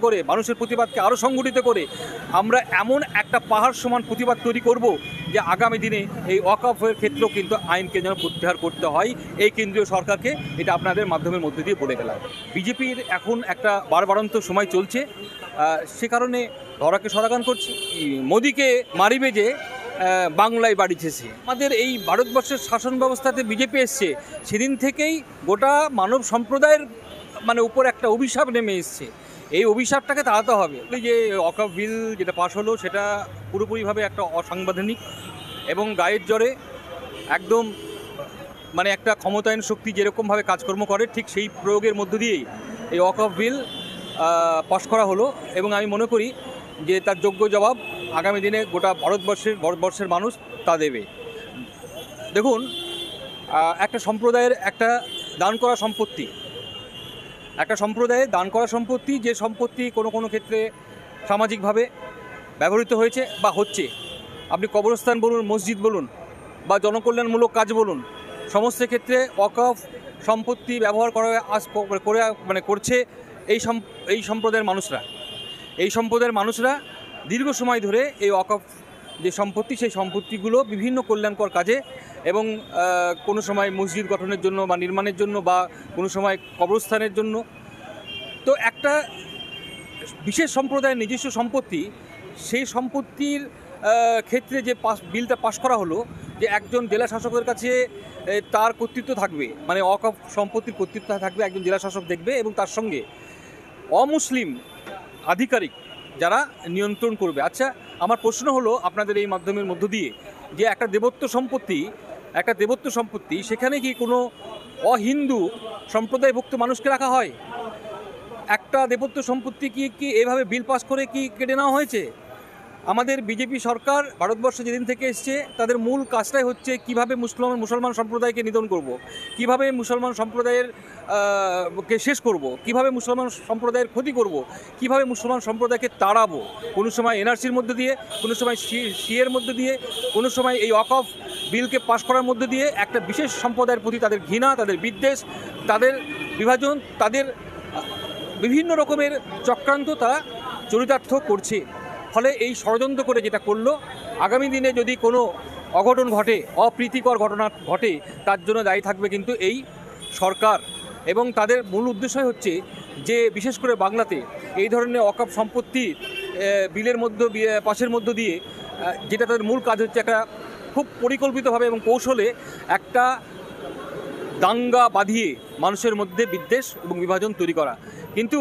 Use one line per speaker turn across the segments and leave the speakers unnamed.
করে মানুষের প্রতিবাদকে আরও সংগঠিত করে আমরা এমন একটা পাহাড় সমান প্রতিবাদ তৈরি করব যে আগামী দিনে এই ওয়াকফের ক্ষেত্রেও কিন্তু আইনকে যেন প্রত্যাহার করতে হয় এই কেন্দ্রীয় সরকারকে। এটা আপনাদের মাধ্যমের মধ্যে দিয়ে বলে গেলাম। বিজেপির এখন একটা বাড়বাড়ন্ত সময় চলছে, সে কারণে ধরাকে সরাগান করছে, মোদিকে মারিবে যে বাংলায় বাড়িতেছে। আমাদের এই ভারতবর্ষের শাসন ব্যবস্থাতে বিজেপি এসছে সেদিন থেকেই গোটা মানব সম্প্রদায়ের উপর একটা অভিশাপ নেমে এসছে। এই অভিশাপটাকে তাড়াতে হবে। এই যে ওয়াকফ বিল যেটা পাশ হলো সেটা পুরোপুরিভাবে একটা অসাংবিধানিক এবং গায়ের জোরে একদম একটা ক্ষমতায়ন শক্তি যেরকমভাবে কাজকর্ম করে ঠিক সেই প্রয়োগের মধ্য দিয়েই এই ওয়াকফ বিল পাশ করা হলো এবং আমি মনে করি যে তার যোগ্য জবাব আগামী দিনে গোটা ভারতবর্ষের মানুষ তা দেবে। দেখুন, একটা সম্প্রদায়ের একটা দান করা সম্পত্তি, একটা সম্প্রদায়ের দান করা সম্পত্তি, যে সম্পত্তি কোনো ক্ষেত্রে সামাজিকভাবে ব্যবহৃত হয়েছে বা হচ্ছে, আপনি কবরস্থান বলুন, মসজিদ বলুন বা জনকল্যাণমূলক কাজ বলুন, সমস্ত ক্ষেত্রে ওয়াকফ সম্পত্তি ব্যবহার করছে এই সম্প্রদায়ের মানুষরা। এই সম্প্রদায়ের মানুষরা দীর্ঘ সময় ধরে এই ওয়াকফ যে সম্পত্তি, সেই সম্পত্তিগুলো বিভিন্ন কল্যাণকর কাজে এবং কোনো সময় মসজিদ গঠনের জন্য বা নির্মাণের জন্য বা কোনো সময় কবরস্থানের জন্য, তো একটা বিশেষ সম্প্রদায়ের নিজস্ব সম্পত্তি, সেই সম্পত্তির ক্ষেত্রে যে বিলটা পাশ করা হলো যে একজন জেলা শাসকের কাছে তার কর্তৃত্ব থাকবে, ওয়াকফ সম্পত্তির কর্তৃত্ব থাকবে, একজন জেলা শাসক দেখবে এবং তার সঙ্গে অমুসলিম আধিকারিক যারা নিয়ন্ত্রণ করবে। আচ্ছা, আমার প্রশ্ন হলো আপনাদের এই মাধ্যমের মধ্য দিয়ে যে একটা দেবত্ব সম্পত্তি সেখানে কি কোনো অহিন্দু সম্প্রদায়ভুক্ত মানুষকে রাখা হয়? একটা দেবত্ব সম্পত্তি কি এভাবে বিল পাস করে কি কেটে নেওয়া হয়েছে? আমাদের বিজেপি সরকার ভারতবর্ষে যেদিন থেকে এসছে তাদের মূল কাজটাই হচ্ছে কীভাবে মুসলমান সম্প্রদায়কে নিধন করব, কিভাবে মুসলমান সম্প্রদায়ের কে শেষ করব, কিভাবে মুসলমান সম্প্রদায়ের ক্ষতি করব, কিভাবে মুসলমান সম্প্রদায়কে তাড়াবো। কোনো সময় এনআরসির মধ্যে দিয়ে, কোনো সময় সিএর মধ্যে দিয়ে, কোনো সময় এই ওয়াকফ বিলকে পাশ করার মধ্যে দিয়ে একটা বিশেষ সম্প্রদায়ের প্রতি তাদের ঘৃণা, তাদের বিদ্বেষ, তাদের বিভাজন, তাদের বিভিন্ন রকমের চক্রান্ত তারা চরিতার্থ করছে। ফলে এই ষড়যন্ত্র করে যেটা করলো, আগামী দিনে যদি কোনো অঘটন ঘটে, অপ্রীতিকর ঘটনা ঘটে, তার জন্য দায়ী থাকবে কিন্তু এই সরকার। এবং তাদের মূল উদ্দেশ্যই হচ্ছে যে বিশেষ করে বাংলাতে এই ধরনের ওয়াকফ সম্পত্তি বিলের পাশের মধ্য দিয়ে যেটা তাদের মূল কাজ হচ্ছে একটা খুব পরিকল্পিতভাবে এবং কৌশলে একটা দাঙ্গা বাঁধিয়ে মানুষের মধ্যে বিদ্বেষ এবং বিভাজন তৈরি করা। কিন্তু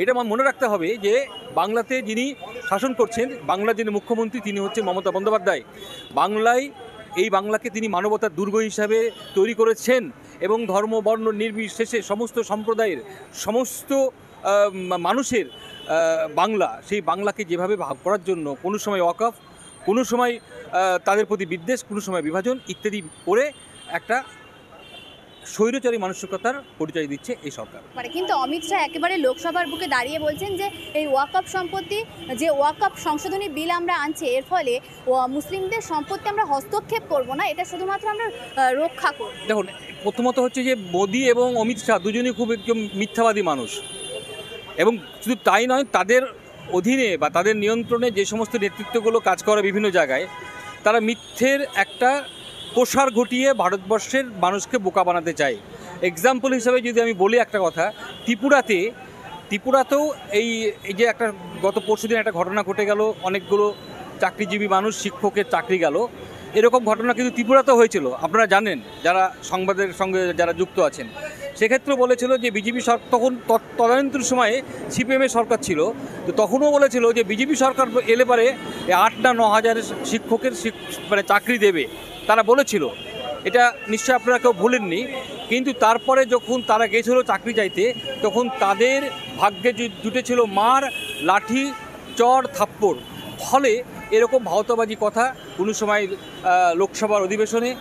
এটা আমার মনে রাখতে হবে যে বাংলাতে যিনি শাসন করছেন, বাংলার যিনি মুখ্যমন্ত্রী, তিনি হচ্ছে মমতা বন্দ্যোপাধ্যায়। এই বাংলাকে তিনি মানবতার দুর্গ হিসাবে তৈরি করেছেন এবং ধর্ম বর্ণ নির্বিশেষে সমস্ত সম্প্রদায়ের সমস্ত মানুষের বাংলা, সেই বাংলাকে যেভাবে ভাগ করার জন্য কোনো সময় ওয়াকফ, কোনো সময় তাদের প্রতি বিদ্বেষ, কোনো সময় বিভাজন ইত্যাদি করে একটা স্বৈরচারী মানসিকতার পরিচয় দিচ্ছে এই সরকার।
কিন্তু অমিত শাহ একেবারে লোকসভার বুকে দাঁড়িয়ে বলছেন যে এই ওয়াকফ সম্পত্তি, যে ওয়াকফ সংশোধনী বিল আমরা আনছি, এর ফলে মুসলিমদের সম্পত্তি আমরা হস্তক্ষেপ করব না, এটা শুধুমাত্র আমরা রক্ষা করব।
দেখুন, প্রথমত হচ্ছে যে মোদি এবং অমিত শাহ দুজনেই খুব একদম মিথ্যাবাদী মানুষ এবং শুধু তাই নয়, তাদের অধীনে বা তাদের নিয়ন্ত্রণে যে সমস্ত নেতৃত্বগুলো কাজ করে বিভিন্ন জায়গায়, তারা মিথ্যের একটা প্রসার ঘটিয়ে ভারতবর্ষের মানুষকে বোকা বানাতে চায়। এক্সাম্পল হিসাবে যদি আমি বলি একটা কথা, ত্রিপুরাতেও এই যে একটা গত পরশুদিন একটা ঘটনা ঘটে গেল, অনেকগুলো চাকরিজীবী মানুষ, শিক্ষকের চাকরি গেল, এরকম ঘটনা কিন্তু ত্রিপুরাতেও হয়েছিল, আপনারা জানেন যারা সংবাদের সঙ্গে যারা যুক্ত আছেন। সেক্ষেত্রে বলেছিল যে বিজেপি সরকার, তখন তদানীন্তন সময়ে সিপিএমের সরকার ছিল, তো তখনও বলেছিল যে বিজেপি সরকার এলে পারে 8 না 9 হাজার শিক্ষকের চাকরি দেবে, তারা বলেছিল। এটা নিশ্চয়ই আপনারা কেউ ভুলেননি। কিন্তু তারপরে যখন তারা গেছিল চাকরি চাইতে, তখন তাদের ভাগ্যে জুটেছিল মার, লাঠি, চর, থাপ্পড়। ফলে এরকম ভাওতাবাজি কথা কোনো সময় লোকসভার অধিবেশনে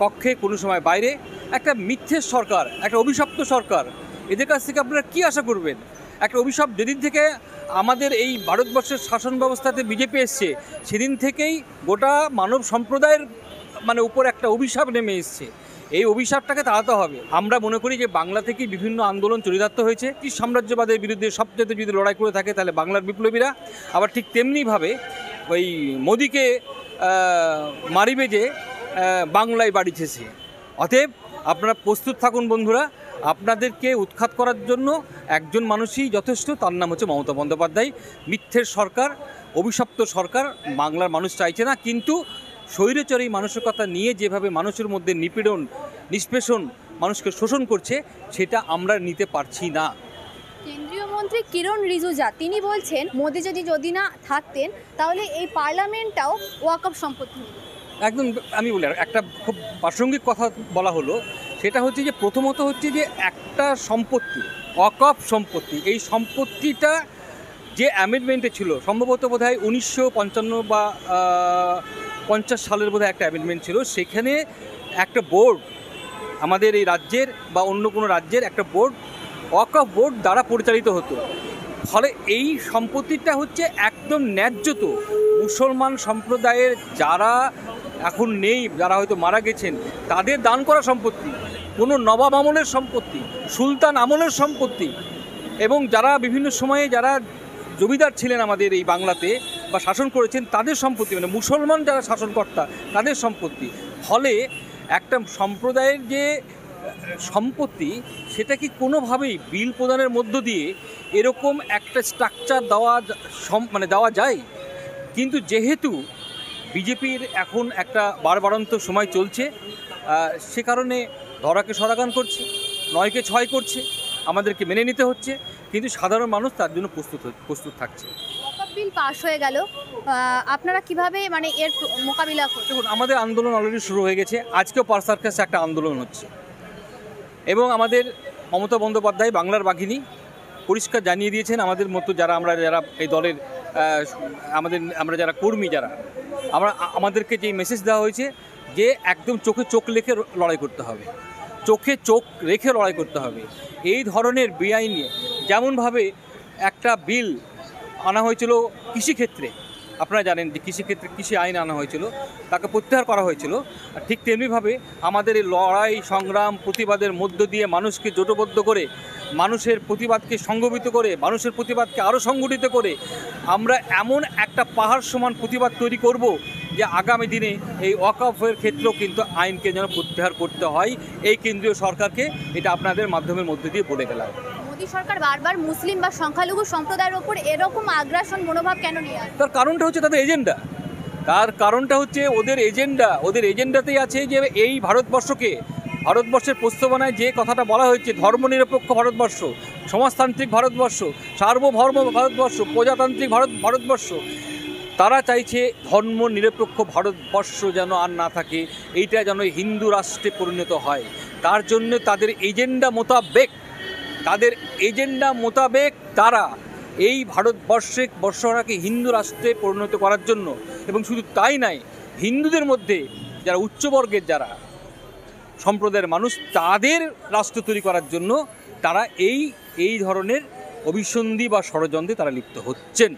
কক্ষে, কোনো সময় বাইরে, একটা মিথ্যের সরকার, একটা অভিশপ্ত সরকার, এদের কাছ থেকে আপনারা কী আশা করবেন? একটা অভিশাপ যেদিন থেকে আমাদের এই ভারতবর্ষের শাসন ব্যবস্থাতে বিজেপি এসছে, সেদিন থেকেই গোটা মানব সম্প্রদায়ের উপর একটা অভিশাপ নেমে এসছে। এই অভিশাপটাকে তাড়াতে হবে। আমরা মনে করি যে বাংলা থেকে বিভিন্ন আন্দোলন চরিতার্থ হয়েছে। ব্রিটিশ সাম্রাজ্যবাদের বিরুদ্ধে সবচেয়ে যদি লড়াই করে থাকে তাহলে বাংলার বিপ্লবীরা। আবার ঠিক তেমনিভাবে ওই মোদিকে মারিবে যে বাংলায় বাড়িতেছে। অতএব আপনারা প্রস্তুত থাকুন বন্ধুরা, আপনাদেরকে উৎখাত করার জন্য একজন মানুষই যথেষ্ট, তার নাম হচ্ছে মমতা বন্দ্যোপাধ্যায়। মিথ্যের সরকার, অভিশপ্ত সরকার বাংলার মানুষ চাইছে না, কিন্তু স্বৈরাচারী মানসিকতা নিয়ে যেভাবে মানুষের মধ্যে নিপীড়ন নিষ্পেষণ মানুষকে শোষণ করছে সেটা আমরা নিতে পারছি না।
কেন্দ্রীয় মন্ত্রী কিরণ রিজিজু তিনি বলছেন মোদি যদি না থাকতেন তাহলে এই পার্লামেন্টটাও ওয়াকফ সম্পত্তি হতো।
একদম আমি বলি একটা খুব প্রাসঙ্গিক কথা বলা হলো, সেটা হচ্ছে যে প্রথমত হচ্ছে যে একটা সম্পত্তি, ওয়াকফ সম্পত্তি, এই সম্পত্তিটা যে অ্যামেন্ডমেন্টে ছিল সম্ভবত বোধহয় 1955 বা 50 সালের বোধহয় একটা অ্যামেন্ডমেন্ট ছিল, সেখানে একটা বোর্ড আমাদের এই রাজ্যের বা অন্য কোনো রাজ্যের একটা বোর্ড ওয়াকফ বোর্ড দ্বারা পরিচালিত হতো। ফলে এই সম্পত্তিটা হচ্ছে একদম ন্যায্যত মুসলমান সম্প্রদায়ের যারা এখন নেই, যারা হয়তো মারা গেছেন, তাদের দান করা সম্পত্তি, কোনো নবাব আমলের সম্পত্তি, সুলতান আমলের সম্পত্তি, এবং যারা বিভিন্ন সময়ে যারা জমিদার ছিলেন আমাদের এই বাংলাতে বা শাসন করেছেন তাদের সম্পত্তি, মানে মুসলমান যারা শাসনকর্তা তাদের সম্পত্তি। ফলে একটা সম্প্রদায়ের যে সম্পত্তি সেটা কি কোনোভাবেই বিল প্রদানের মধ্য দিয়ে এরকম একটা স্ট্রাকচার দেওয়া যায়? কিন্তু যেহেতু বিজেপির এখন একটা বাড়বাড়ন্ত সময় চলছে, সে কারণে ধরাকে সরাগান করছে, নয়কে ছয় করছে, আমাদেরকে মেনে নিতে হচ্ছে, কিন্তু সাধারণ মানুষ তার জন্য প্রস্তুত থাকছে।
ওয়াকফ বিল পাস হয়ে গেল, আপনারা কিভাবে মানে এর মোকাবিলা করছেন?
দেখুন, আমাদের আন্দোলন অলরেডি শুরু হয়ে গেছে। আজকেও পার সার্কাসে একটা আন্দোলন হচ্ছে, এবং আমাদের মমতা বন্দ্যোপাধ্যায় বাংলার বাঘিনী পরিষ্কার জানিয়ে দিয়েছেন আমাদের মতো যারা এই দলের আমরা যারা কর্মী, আমাদেরকে যে মেসেজ দেওয়া হয়েছে যে একদম চোখে চোখ রেখে লড়াই করতে হবে, চোখে চোখ রেখে লড়াই করতে হবে। এই ধরনের বেআইনি যেমনভাবে একটা বিল আনা হয়েছিল কৃষিক্ষেত্রে, আপনারা জানেন যে কৃষি আইন আনা হয়েছিল, তাকে প্রত্যাহার করা হয়েছিল। আর ঠিক তেমনিভাবে আমাদের এই লড়াই সংগ্রাম প্রতিবাদের মধ্য দিয়ে মানুষকে জোটবদ্ধ করে, মানুষের প্রতিবাদকে সংগঠিত করে, মানুষের প্রতিবাদকে আরও সংগঠিত করে আমরা এমন একটা পাহাড় সমান প্রতিবাদ তৈরি করব যে আগামী দিনে এই ওয়াকফের ক্ষেত্রেও কিন্তু আইনকে যেন প্রত্যাহার করতে হয়। এই কেন্দ্রীয় সরকারকে এটা আপনাদের মাধ্যমের মধ্যে দিয়ে বলে গেলাম।
মোদী সরকার বারবার মুসলিম বা সংখ্যালঘু সম্প্রদায়ের ওপর এরকম আগ্রাসন মনোভাব কেন নিয়ে আসে?
তার কারণটা হচ্ছে তাদের এজেন্ডা। ওদের এজেন্ডাতেই আছে যে এই ভারতবর্ষের প্রস্তাবনায় যে কথাটা বলা হয়েছে, ধর্মনিরপেক্ষ ভারতবর্ষ, সমাজতান্ত্রিক ভারতবর্ষ, সার্বভৌম ভারতবর্ষ, প্রজাতান্ত্রিক ভারতবর্ষ, তারা চাইছে ধর্মনিরপেক্ষ ভারতবর্ষ যেন আর না থাকে, এইটা যেন হিন্দু রাষ্ট্রে পরিণত হয়। তার জন্য তাদের এজেন্ডা মোতাবেক তারা এই বর্ষটাকে হিন্দু রাষ্ট্রে পরিণত করার জন্য, এবং শুধু তাই নয়, হিন্দুদের মধ্যে যারা উচ্চবর্গের যারা সম্প্রদায়ের মানুষ, তাদের রাষ্ট্র তৈরি করার জন্য তারা এই ধরনের অভিসন্ধি বা ষড়যন্ত্রে তারা লিপ্ত হচ্ছেন।